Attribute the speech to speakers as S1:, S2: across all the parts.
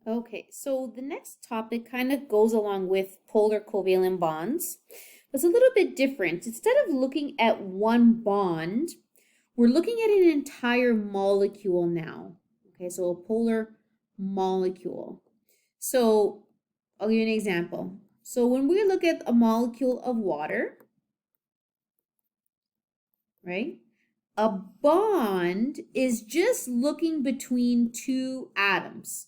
S1: Okay, so the next topic kind of goes along with polar covalent bonds. It's a little bit different. Instead of looking at one bond, we're looking at an entire molecule now. Okay, so a polar molecule. So I'll give you an example. So when we look at a molecule of water, right? A bond is just looking between two atoms.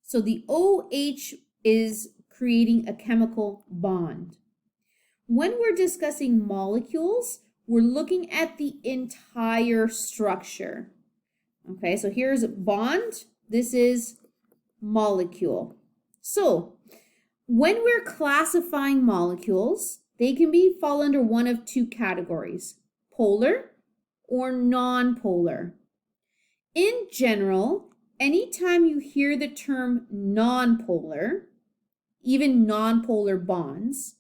S1: So the OH is creating a chemical bond. When we're discussing molecules, we're looking at the entire structure. Okay, so here's bond. This is molecule. So when we're classifying molecules, they can fall under one of two categories, polar or non-polar. In general, anytime you hear the term nonpolar, even nonpolar bonds,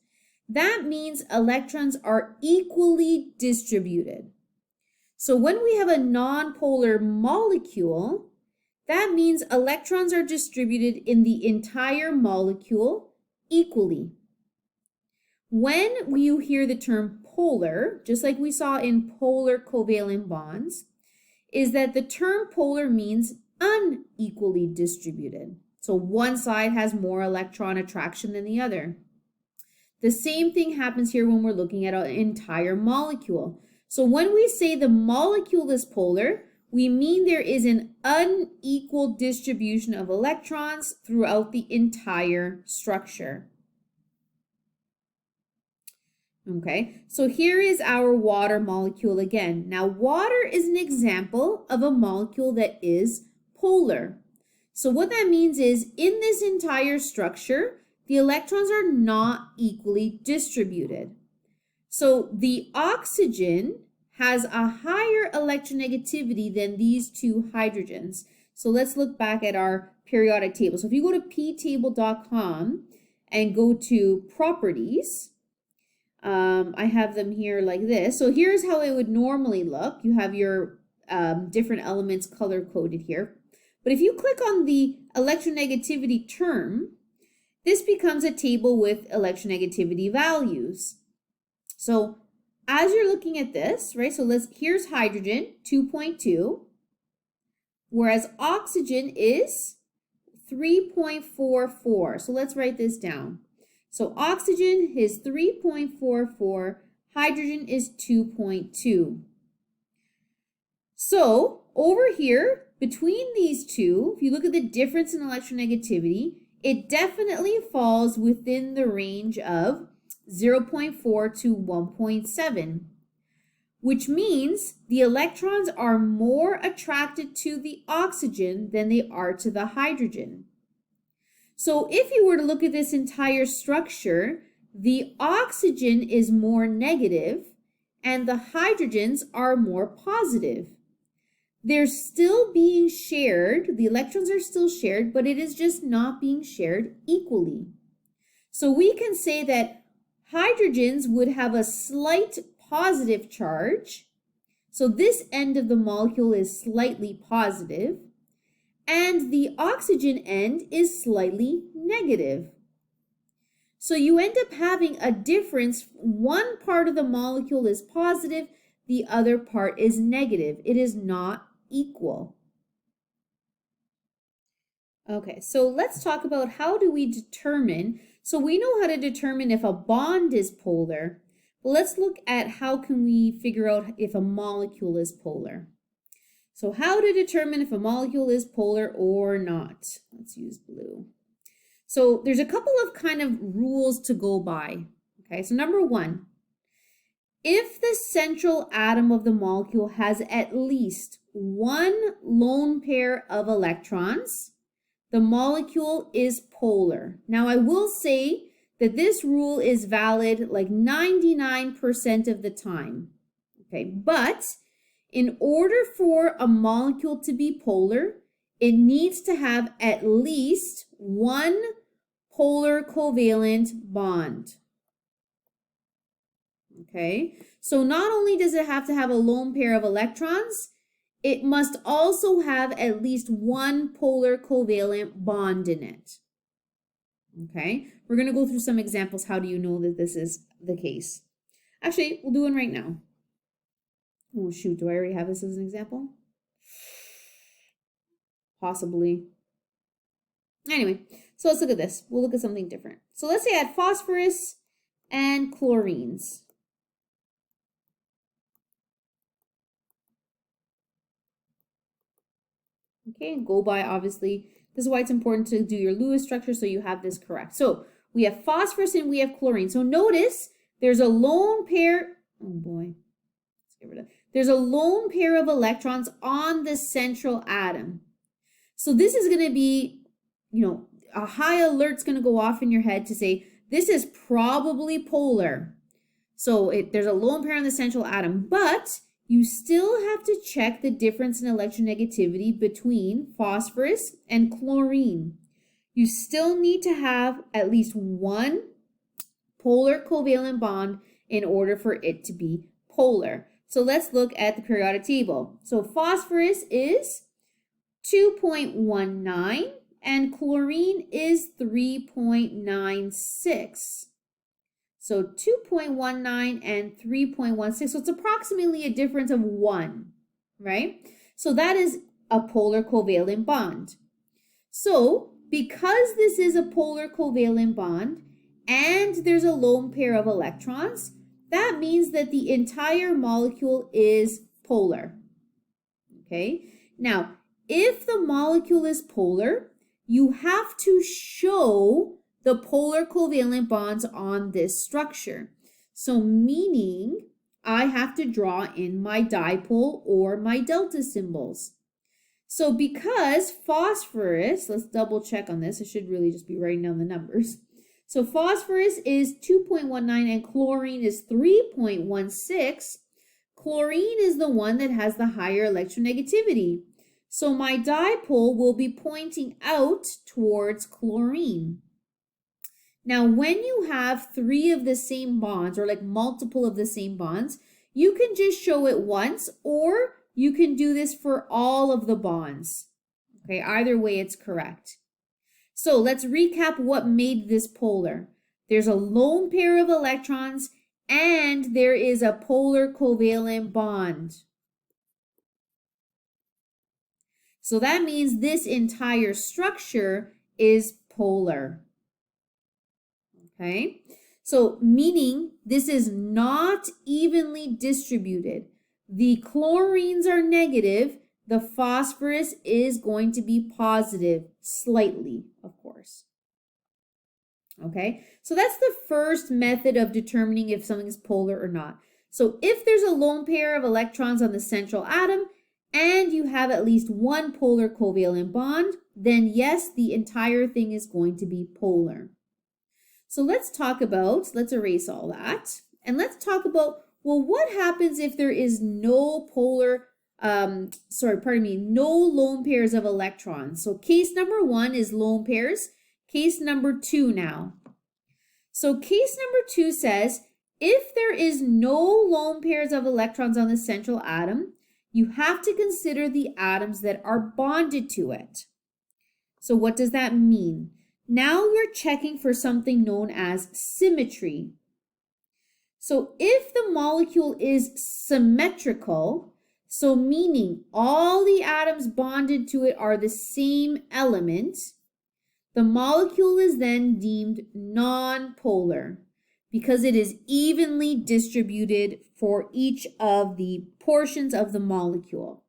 S1: that means electrons are equally distributed. So when we have a nonpolar molecule, that means electrons are distributed in the entire molecule equally. When you hear the term polar, just like we saw in polar covalent bonds, is that the term polar means unequally distributed. So one side has more electron attraction than the other. The same thing happens here when we're looking at an entire molecule. So when we say the molecule is polar, we mean there is an unequal distribution of electrons throughout the entire structure. Okay, so here is our water molecule again. Now, water is an example of a molecule that is polar. So what that means is in this entire structure, the electrons are not equally distributed. So the oxygen has a higher electronegativity than these two hydrogens. So let's look back at our periodic table. So if you go to ptable.com and go to properties, I have them here like this. So here's how it would normally look. You have your different elements color coded here. But if you click on the electronegativity term, this becomes a table with electronegativity values. So as you're looking at this, right, so here's hydrogen, 2.2, whereas oxygen is 3.44. So let's write this down. So oxygen is 3.44, hydrogen is 2.2. So over here, between these two, if you look at the difference in electronegativity, it definitely falls within the range of 0.4 to 1.7, which means the electrons are more attracted to the oxygen than they are to the hydrogen. So if you were to look at this entire structure, the oxygen is more negative and the hydrogens are more positive. They're still being shared, the electrons are still shared, but it is just not being shared equally. So we can say that hydrogens would have a slight positive charge. So this end of the molecule is slightly positive, and the oxygen end is slightly negative. So you end up having a difference. One part of the molecule is positive, the other part is negative. It is not equal. Okay, so let's talk about how do we determine. So we know how to determine if a bond is polar, but let's look at how can we figure out if a molecule is polar. So how to determine if a molecule is polar or not. Let's use blue. So there's a couple of kind of rules to go by. Okay, so number one, if the central atom of the molecule has at least one lone pair of electrons, the molecule is polar. Now I will say that this rule is valid like 99% of the time. Okay, but in order for a molecule to be polar, it needs to have at least one polar covalent bond. Okay, so not only does it have to have a lone pair of electrons, it must also have at least one polar covalent bond in it. Okay, we're going to go through some examples. How do you know that this is the case? Actually, we'll do one right now. Oh, shoot. Do I already have this as an example? Possibly. Anyway, so let's look at this. We'll look at something different. So let's say I had phosphorus and chlorines. Okay, go by, obviously. This is why it's important to do your Lewis structure so you have this correct. So we have phosphorus and we have chlorine. So notice there's a lone pair. Oh boy. Let's get rid of. There's a lone pair of electrons on the central atom. So this is going to be, a high alert's going to go off in your head to say, this is probably polar. So there's a lone pair on the central atom, but you still have to check the difference in electronegativity between phosphorus and chlorine. You still need to have at least one polar covalent bond in order for it to be polar. So let's look at the periodic table. So phosphorus is 2.19 and chlorine is 3.96. So 2.19 and 3.16. So it's approximately a difference of 1, right? So that is a polar covalent bond. So because this is a polar covalent bond and there's a lone pair of electrons, that means that the entire molecule is polar. Okay? Now, if the molecule is polar, you have to show the polar covalent bonds on this structure. So meaning I have to draw in my dipole or my delta symbols. So because phosphorus, let's double check on this. I should really just be writing down the numbers. So phosphorus is 2.19 and chlorine is 3.16. Chlorine is the one that has the higher electronegativity. So my dipole will be pointing out towards chlorine. Now, when you have 3 of the same bonds or like multiple of the same bonds, you can just show it once or you can do this for all of the bonds. Okay, either way it's correct. So let's recap what made this polar. There's a lone pair of electrons and there is a polar covalent bond. So that means this entire structure is polar. Okay, so meaning this is not evenly distributed. The chlorines are negative, the phosphorus is going to be positive, slightly, of course. Okay, so that's the first method of determining if something is polar or not. So if there's a lone pair of electrons on the central atom and you have at least one polar covalent bond, then yes, the entire thing is going to be polar. So let's erase all that. And let's talk about, well, what happens if there is no no lone pairs of electrons? So case number 1 is lone pairs. Case number 2 now. So case number 2 says, if there is no lone pairs of electrons on the central atom, you have to consider the atoms that are bonded to it. So what does that mean? Now we're checking for something known as symmetry. So if the molecule is symmetrical, so meaning all the atoms bonded to it are the same element, the molecule is then deemed nonpolar because it is evenly distributed for each of the portions of the molecule.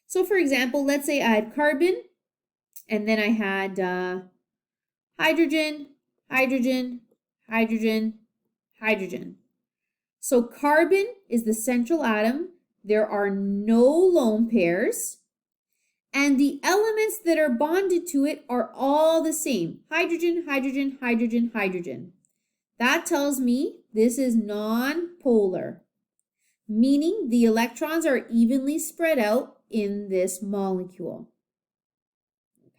S1: So for example, let's say I had carbon and then I had hydrogen, hydrogen, hydrogen, hydrogen. So carbon is the central atom. There are no lone pairs. And the elements that are bonded to it are all the same. Hydrogen, hydrogen, hydrogen, hydrogen. That tells me this is nonpolar, meaning the electrons are evenly spread out in this molecule.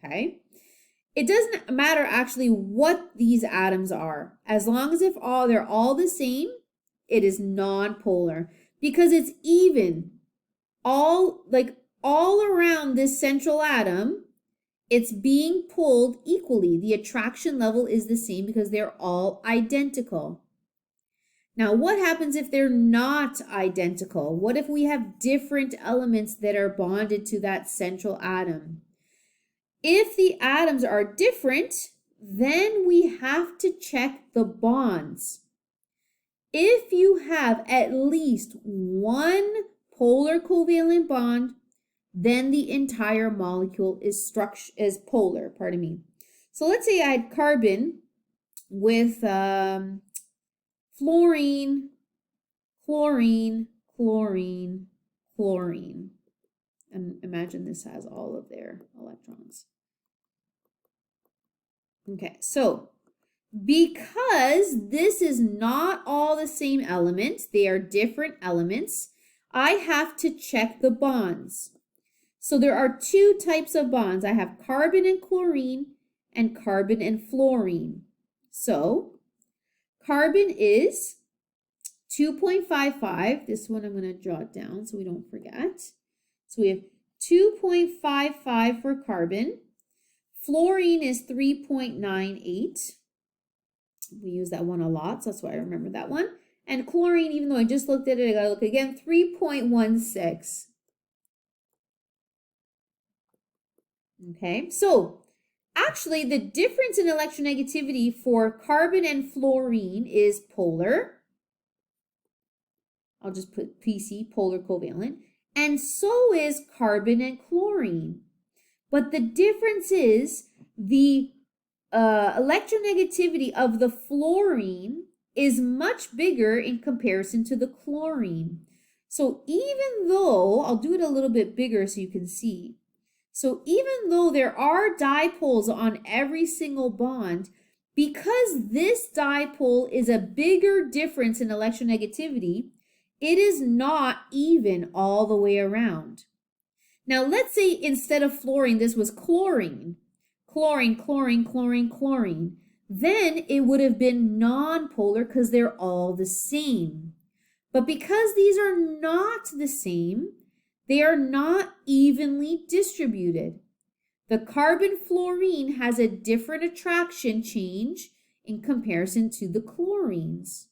S1: Okay? It doesn't matter actually what these atoms are. As long as they're all the same, it is nonpolar because it's even. all around this central atom, it's being pulled equally. The attraction level is the same because they're all identical. Now, what happens if they're not identical? What if we have different elements that are bonded to that central atom? If the atoms are different, then we have to check the bonds. If you have at least one polar covalent bond, then the entire molecule is polar, pardon me. So let's say I had carbon with fluorine, chlorine, chlorine, chlorine. And imagine this has all of their electrons. Okay, so because this is not all the same element, they are different elements, I have to check the bonds. So there are two types of bonds. I have carbon and chlorine and carbon and fluorine. So carbon is 2.55. This one I'm going to draw it down so we don't forget. So we have 2.55 for carbon. Fluorine is 3.98. We use that one a lot, so that's why I remember that one. And chlorine, even though I just looked at it, I got to look again, 3.16. Okay, so actually the difference in electronegativity for carbon and fluorine is polar. I'll just put PC, polar covalent. And so is carbon and chlorine. But the difference is the electronegativity of the fluorine is much bigger in comparison to the chlorine. So even though, I'll do it a little bit bigger so you can see. So even though there are dipoles on every single bond, because this dipole is a bigger difference in electronegativity, it is not even all the way around. Now let's say instead of fluorine, this was chlorine. Chlorine, chlorine, chlorine, chlorine. Then it would have been nonpolar because they're all the same. But because these are not the same, they are not evenly distributed. The carbon fluorine has a different attraction change in comparison to the chlorines.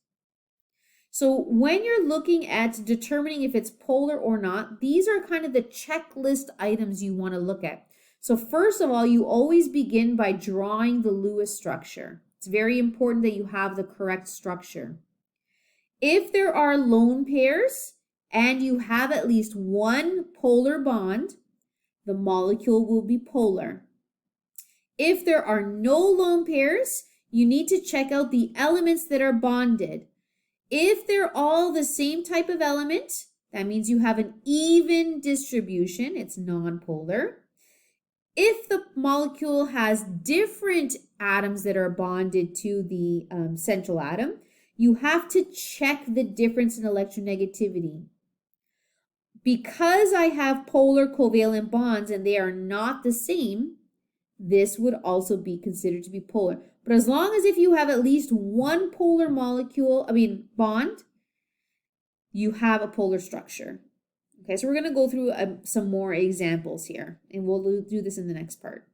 S1: So when you're looking at determining if it's polar or not, these are kind of the checklist items you want to look at. So first of all, you always begin by drawing the Lewis structure. It's very important that you have the correct structure. If there are lone pairs, and you have at least one polar bond, the molecule will be polar. If there are no lone pairs, you need to check out the elements that are bonded. If they're all the same type of element, that means you have an even distribution, it's nonpolar. If the molecule has different atoms that are bonded to the central atom, you have to check the difference in electronegativity. Because I have polar covalent bonds and they are not the same, this would also be considered to be polar. But as long as if you have at least one polar bond, you have a polar structure. Okay, so we're going to go through some more examples here, and we'll do this in the next part.